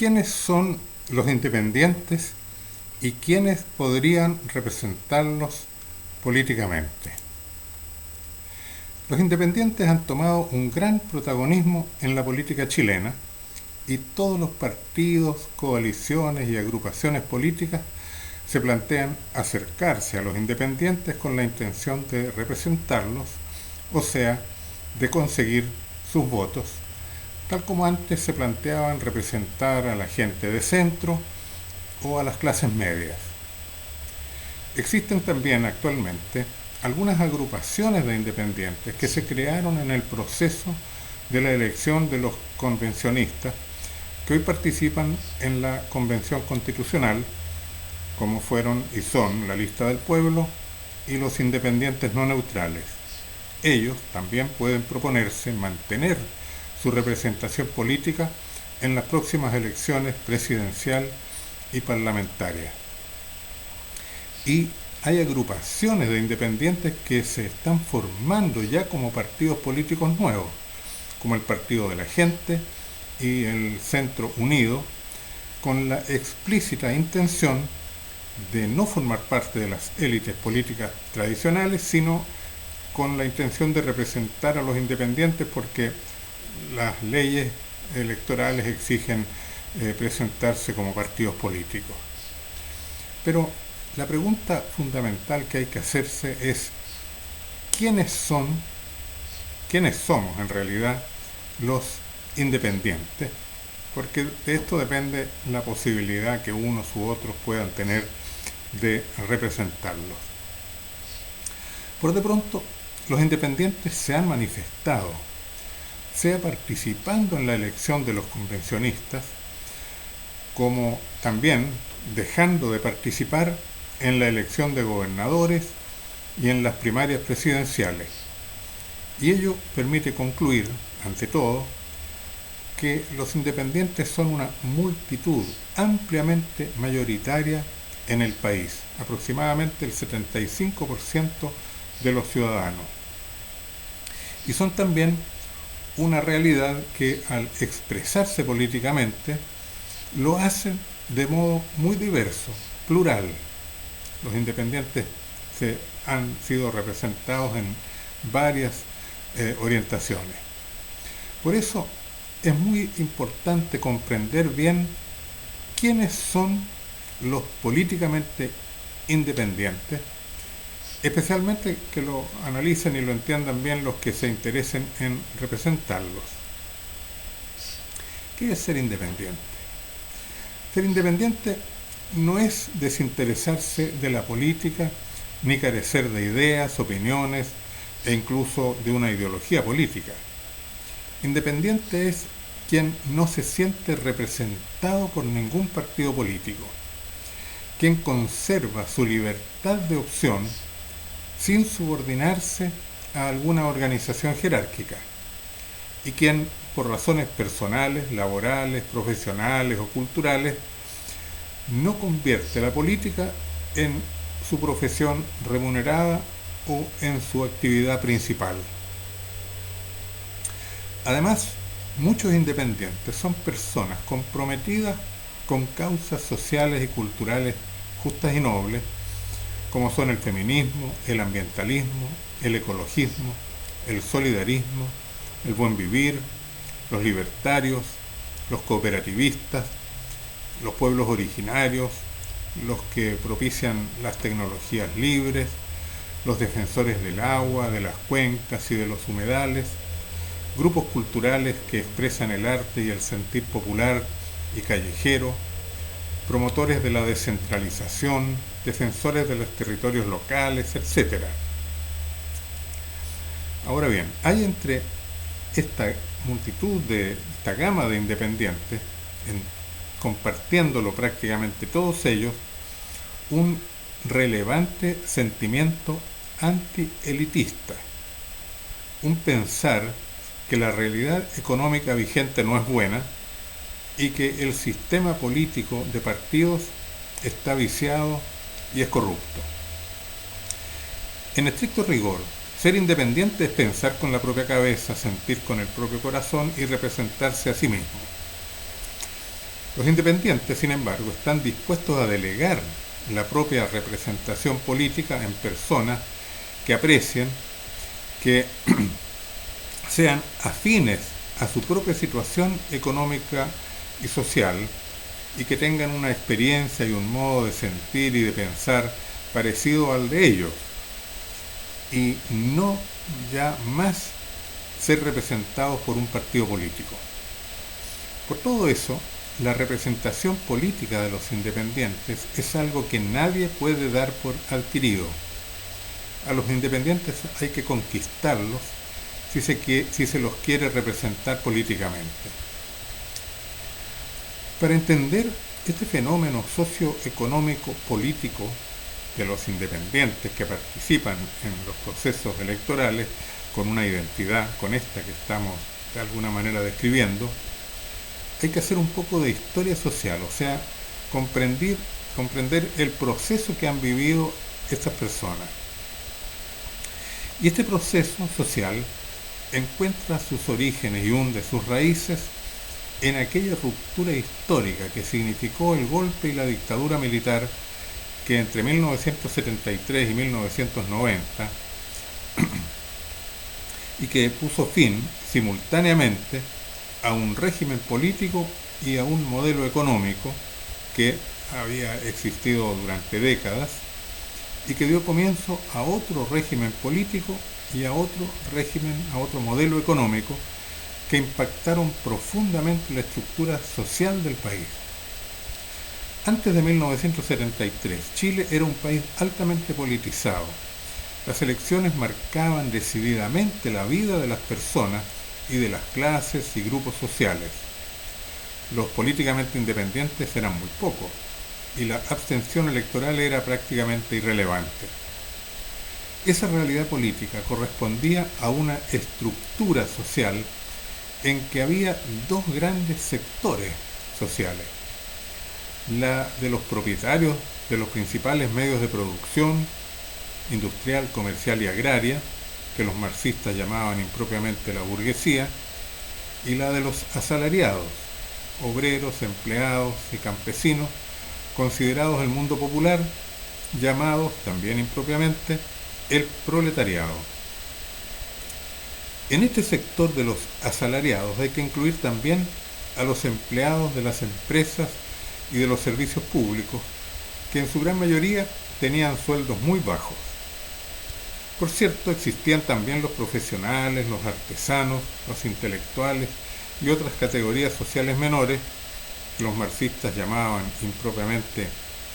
¿Quiénes son los independientes y quiénes podrían representarlos políticamente? Los independientes han tomado un gran protagonismo en la política chilena y todos los partidos, coaliciones y agrupaciones políticas se plantean acercarse a los independientes con la intención de representarlos, o sea, de conseguir sus votos, tal como antes se planteaban representar a la gente de centro o a las clases medias. Existen también actualmente algunas agrupaciones de independientes que se crearon en el proceso de la elección de los convencionistas que hoy participan en la Convención Constitucional, como fueron y son la Lista del Pueblo y los independientes no neutrales. Ellos también pueden proponerse mantener su representación política en las próximas elecciones presidencial y parlamentaria. Y hay agrupaciones de independientes que se están formando ya como partidos políticos nuevos, como el Partido de la Gente y el Centro Unido, con la explícita intención de no formar parte de las élites políticas tradicionales, sino con la intención de representar a los independientes porque las leyes electorales exigen presentarse como partidos políticos. Pero la pregunta fundamental que hay que hacerse es ¿quiénes somos en realidad los independientes? Porque de esto depende la posibilidad que unos u otros puedan tener de representarlos. Por de pronto, los independientes se han manifestado, sea participando en la elección de los convencionistas, como también dejando de participar en la elección de gobernadores y en las primarias presidenciales. Y ello permite concluir, ante todo, que los independientes son una multitud ampliamente mayoritaria en el país, aproximadamente el 75% de los ciudadanos. Y son también una realidad que al expresarse políticamente lo hacen de modo muy diverso, plural. Los independientes han sido representados en varias orientaciones. Por eso es muy importante comprender bien quiénes son los políticamente independientes, especialmente que lo analicen y lo entiendan bien los que se interesen en representarlos. ¿Qué es ser independiente? Ser independiente no es desinteresarse de la política, ni carecer de ideas, opiniones e incluso de una ideología política. Independiente es quien no se siente representado por ningún partido político, quien conserva su libertad de opción sin subordinarse a alguna organización jerárquica y quien, por razones personales, laborales, profesionales o culturales, no convierte la política en su profesión remunerada o en su actividad principal. Además, muchos independientes son personas comprometidas con causas sociales y culturales justas y nobles, como son el feminismo, el ambientalismo, el ecologismo, el solidarismo, el buen vivir, los libertarios, los cooperativistas, los pueblos originarios, los que propician las tecnologías libres, los defensores del agua, de las cuencas y de los humedales, grupos culturales que expresan el arte y el sentir popular y callejero, promotores de la descentralización, defensores de los territorios locales, etc. Ahora bien, hay entre esta multitud esta gama de independientes, compartiéndolo prácticamente todos ellos, un relevante sentimiento anti-elitista, un pensar que la realidad económica vigente no es buena y que el sistema político de partidos está viciado y es corrupto. En estricto rigor, ser independiente es pensar con la propia cabeza, sentir con el propio corazón y representarse a sí mismo. Los independientes, sin embargo, están dispuestos a delegar la propia representación política en personas que aprecien, que sean afines a su propia situación económica y social y que tengan una experiencia y un modo de sentir y de pensar parecido al de ellos, y no ya más ser representados por un partido político. Por todo eso, la representación política de los independientes es algo que nadie puede dar por adquirido. A los independientes hay que conquistarlos si se los quiere representar políticamente. Para entender este fenómeno socioeconómico político de los independientes que participan en los procesos electorales con una identidad, con esta que estamos de alguna manera describiendo, hay que hacer un poco de historia social, o sea, comprender el proceso que han vivido estas personas. Y este proceso social encuentra sus orígenes y hunde sus raíces en aquella ruptura histórica que significó el golpe y la dictadura militar que entre 1973 y 1990 y que puso fin simultáneamente a un régimen político y a un modelo económico que había existido durante décadas y que dio comienzo a otro régimen político y a otro modelo económico que impactaron profundamente la estructura social del país. Antes de 1973, Chile era un país altamente politizado. Las elecciones marcaban decididamente la vida de las personas y de las clases y grupos sociales. Los políticamente independientes eran muy pocos y la abstención electoral era prácticamente irrelevante. Esa realidad política correspondía a una estructura social en que había dos grandes sectores sociales: la de los propietarios de los principales medios de producción industrial, comercial y agraria, que los marxistas llamaban impropiamente la burguesía, y la de los asalariados, obreros, empleados y campesinos, considerados el mundo popular, llamados también impropiamente el proletariado. En este sector de los asalariados hay que incluir también a los empleados de las empresas y de los servicios públicos, que en su gran mayoría tenían sueldos muy bajos. Por cierto, existían también los profesionales, los artesanos, los intelectuales y otras categorías sociales menores que los marxistas llamaban impropiamente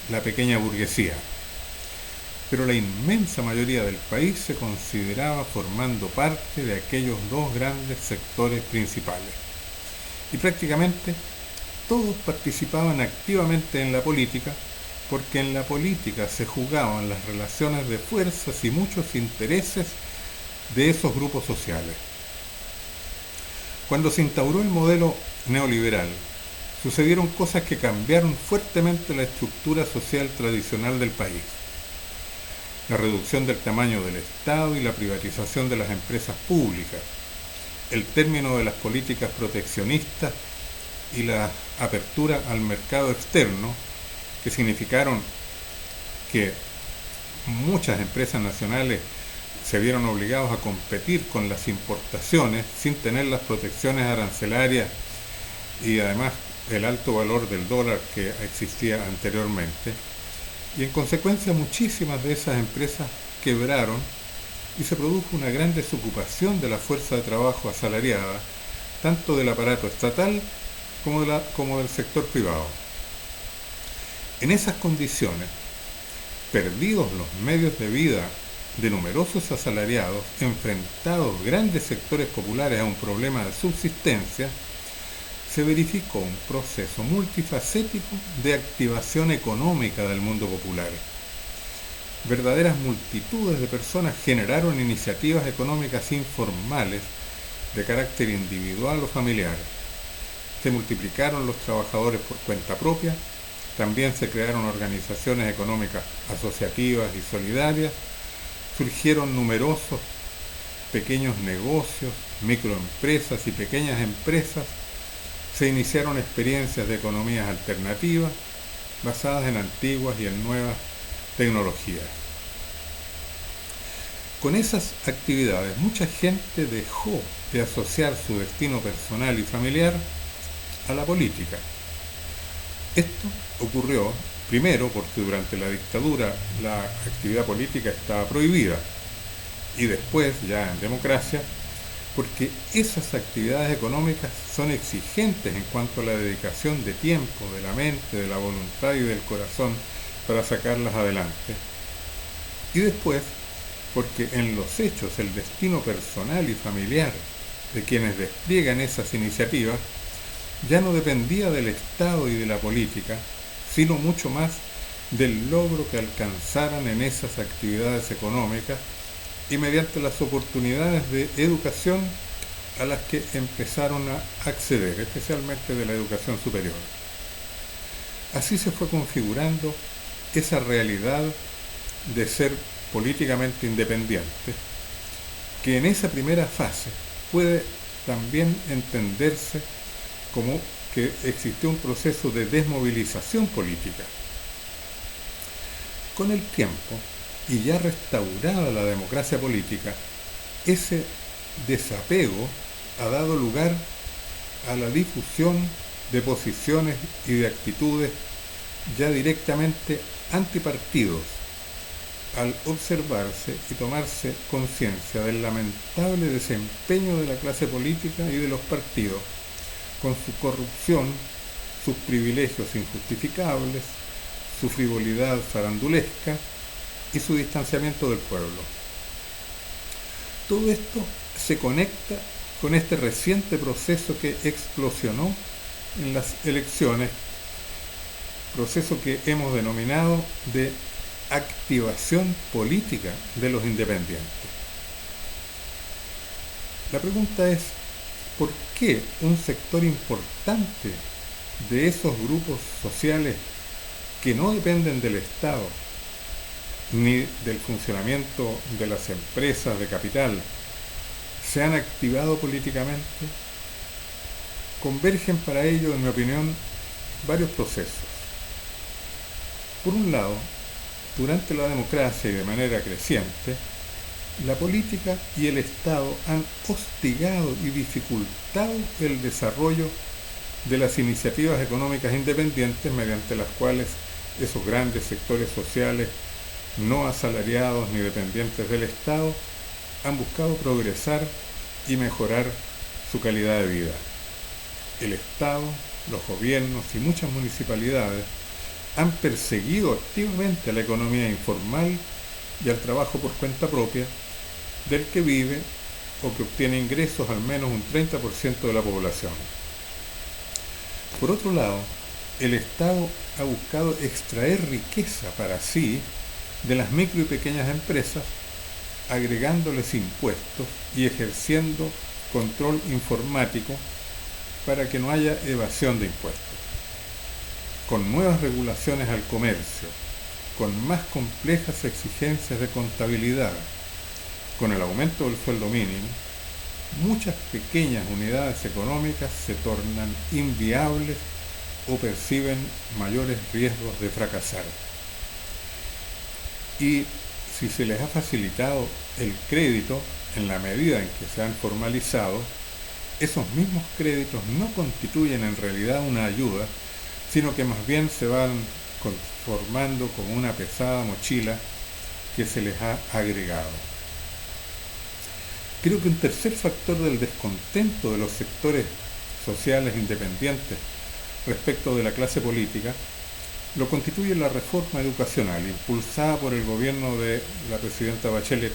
la pequeña burguesía. Pero la inmensa mayoría del país se consideraba formando parte de aquellos dos grandes sectores principales. Y prácticamente todos participaban activamente en la política, porque en la política se jugaban las relaciones de fuerzas y muchos intereses de esos grupos sociales. Cuando se instauró el modelo neoliberal, sucedieron cosas que cambiaron fuertemente la estructura social tradicional del país. La reducción del tamaño del Estado y la privatización de las empresas públicas, el término de las políticas proteccionistas y la apertura al mercado externo, que significaron que muchas empresas nacionales se vieron obligados a competir con las importaciones sin tener las protecciones arancelarias y además el alto valor del dólar que existía anteriormente. Y en consecuencia muchísimas de esas empresas quebraron y se produjo una gran desocupación de la fuerza de trabajo asalariada, tanto del aparato estatal como del sector privado. En esas condiciones, perdidos los medios de vida de numerosos asalariados, enfrentados grandes sectores populares a un problema de subsistencia, se verificó un proceso multifacético de activación económica del mundo popular. Verdaderas multitudes de personas generaron iniciativas económicas informales de carácter individual o familiar. Se multiplicaron los trabajadores por cuenta propia, también se crearon organizaciones económicas asociativas y solidarias, surgieron numerosos pequeños negocios, microempresas y pequeñas empresas, se iniciaron experiencias de economías alternativas basadas en antiguas y en nuevas tecnologías. Con esas actividades, mucha gente dejó de asociar su destino personal y familiar a la política. Esto ocurrió primero porque durante la dictadura la actividad política estaba prohibida y después, ya en democracia, porque esas actividades económicas son exigentes en cuanto a la dedicación de tiempo, de la mente, de la voluntad y del corazón para sacarlas adelante. Y después, porque en los hechos el destino personal y familiar de quienes despliegan esas iniciativas ya no dependía del Estado y de la política, sino mucho más del logro que alcanzaran en esas actividades económicas y mediante las oportunidades de educación a las que empezaron a acceder, especialmente de la educación superior. Así se fue configurando esa realidad de ser políticamente independiente, que en esa primera fase puede también entenderse como que existió un proceso de desmovilización política. Con el tiempo, y ya restaurada la democracia política, ese desapego ha dado lugar a la difusión de posiciones y de actitudes ya directamente antipartidos, al observarse y tomarse conciencia del lamentable desempeño de la clase política y de los partidos, con su corrupción, sus privilegios injustificables, su frivolidad farandulesca y su distanciamiento del pueblo. Todo esto se conecta con este reciente proceso que explosionó en las elecciones, proceso que hemos denominado de activación política de los independientes. La pregunta es, ¿por qué un sector importante de esos grupos sociales que no dependen del Estado ni del funcionamiento de las empresas de capital se han activado políticamente? Convergen para ello, en mi opinión, varios procesos. Por un lado, durante la democracia y de manera creciente, la política y el Estado han hostigado y dificultado el desarrollo de las iniciativas económicas independientes mediante las cuales esos grandes sectores sociales no asalariados ni dependientes del Estado han buscado progresar y mejorar su calidad de vida. El Estado, los gobiernos y muchas municipalidades han perseguido activamente a la economía informal y al trabajo por cuenta propia, del que vive o que obtiene ingresos al menos un 30% de la población. Por otro lado, el Estado ha buscado extraer riqueza para sí de las micro y pequeñas empresas, agregándoles impuestos y ejerciendo control informático para que no haya evasión de impuestos. Con nuevas regulaciones al comercio, con más complejas exigencias de contabilidad, con el aumento del sueldo mínimo, muchas pequeñas unidades económicas se tornan inviables o perciben mayores riesgos de fracasar. Y si se les ha facilitado el crédito en la medida en que se han formalizado, esos mismos créditos no constituyen en realidad una ayuda, sino que más bien se van conformando como una pesada mochila que se les ha agregado. Creo que un tercer factor del descontento de los sectores sociales independientes respecto de la clase política lo constituye la reforma educacional impulsada por el gobierno de la presidenta Bachelet,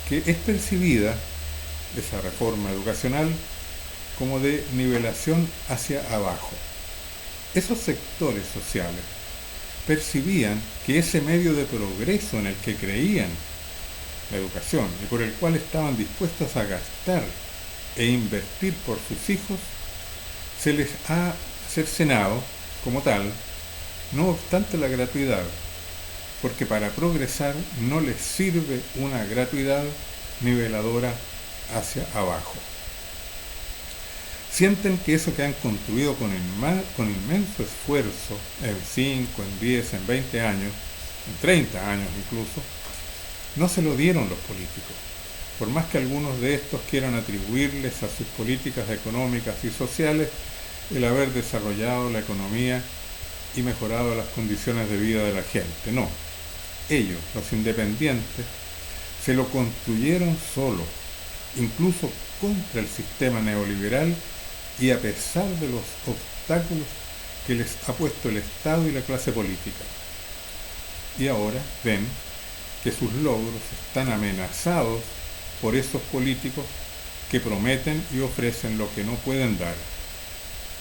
que es percibida, esa reforma educacional, como de nivelación hacia abajo. Esos sectores sociales percibían que ese medio de progreso en el que creían, la educación, y por el cual estaban dispuestos a gastar e invertir por sus hijos, se les ha cercenado como tal, no obstante la gratuidad, porque para progresar no les sirve una gratuidad niveladora hacia abajo. Sienten que eso que han construido con inmenso esfuerzo en 5, en 10, en 20 años, en 30 años incluso, no se lo dieron los políticos. Por más que algunos de estos quieran atribuirles a sus políticas económicas y sociales el haber desarrollado la economía y mejorado las condiciones de vida de la gente. No, ellos, los independientes, se lo construyeron solos, incluso contra el sistema neoliberal y a pesar de los obstáculos que les ha puesto el Estado y la clase política. Y ahora ven que sus logros están amenazados por esos políticos que prometen y ofrecen lo que no pueden dar.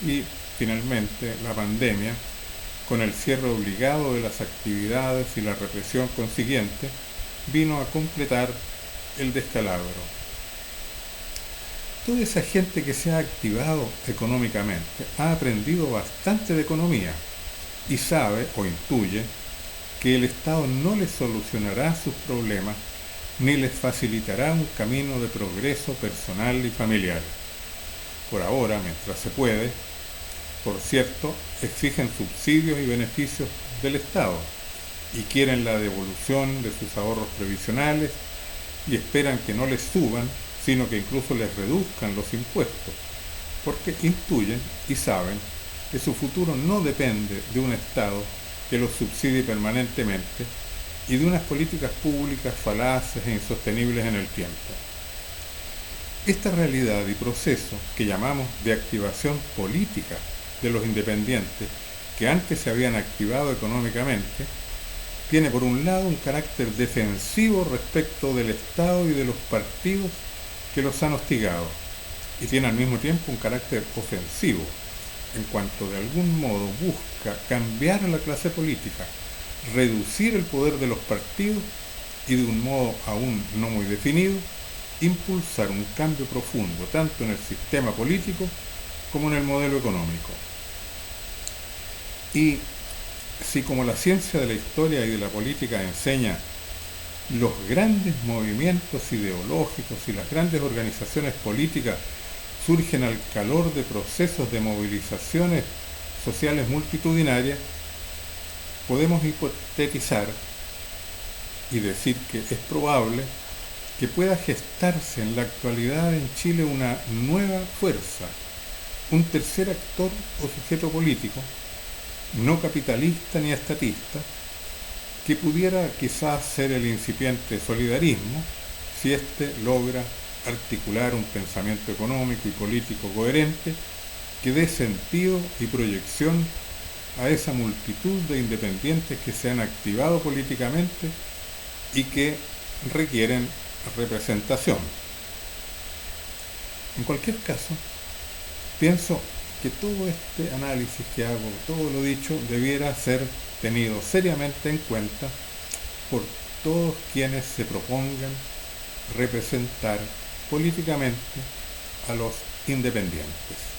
Y finalmente la pandemia, con el cierre obligado de las actividades y la represión consiguiente, vino a completar el descalabro. Toda esa gente que se ha activado económicamente ha aprendido bastante de economía y sabe o intuye que el Estado no les solucionará sus problemas ni les facilitará un camino de progreso personal y familiar. Por ahora, mientras se puede, por cierto, exigen subsidios y beneficios del Estado y quieren la devolución de sus ahorros previsionales y esperan que no les suban, sino que incluso les reduzcan los impuestos, porque intuyen y saben que su futuro no depende de un Estado que los subsidie permanentemente y de unas políticas públicas falaces e insostenibles en el tiempo. Esta realidad y proceso que llamamos de activación política de los independientes, que antes se habían activado económicamente, tiene por un lado un carácter defensivo respecto del Estado y de los partidos que los han hostigado, y tiene al mismo tiempo un carácter ofensivo, en cuanto de algún modo busca cambiar a la clase política, reducir el poder de los partidos y de un modo aún no muy definido, impulsar un cambio profundo tanto en el sistema político como en el modelo económico. Y si como la ciencia de la historia y de la política enseña, los grandes movimientos ideológicos y las grandes organizaciones políticas surgen al calor de procesos de movilizaciones sociales multitudinarias, podemos hipotetizar y decir que es probable que pueda gestarse en la actualidad en Chile una nueva fuerza, un tercer actor o sujeto político, no capitalista ni estatista, que pudiera quizás ser el incipiente solidarismo, si éste logra articular un pensamiento económico y político coherente que dé sentido y proyección a esa multitud de independientes que se han activado políticamente y que requieren representación. En cualquier caso, pienso que todo este análisis que hago, todo lo dicho, debiera ser tenido seriamente en cuenta por todos quienes se propongan representar políticamente a los independientes.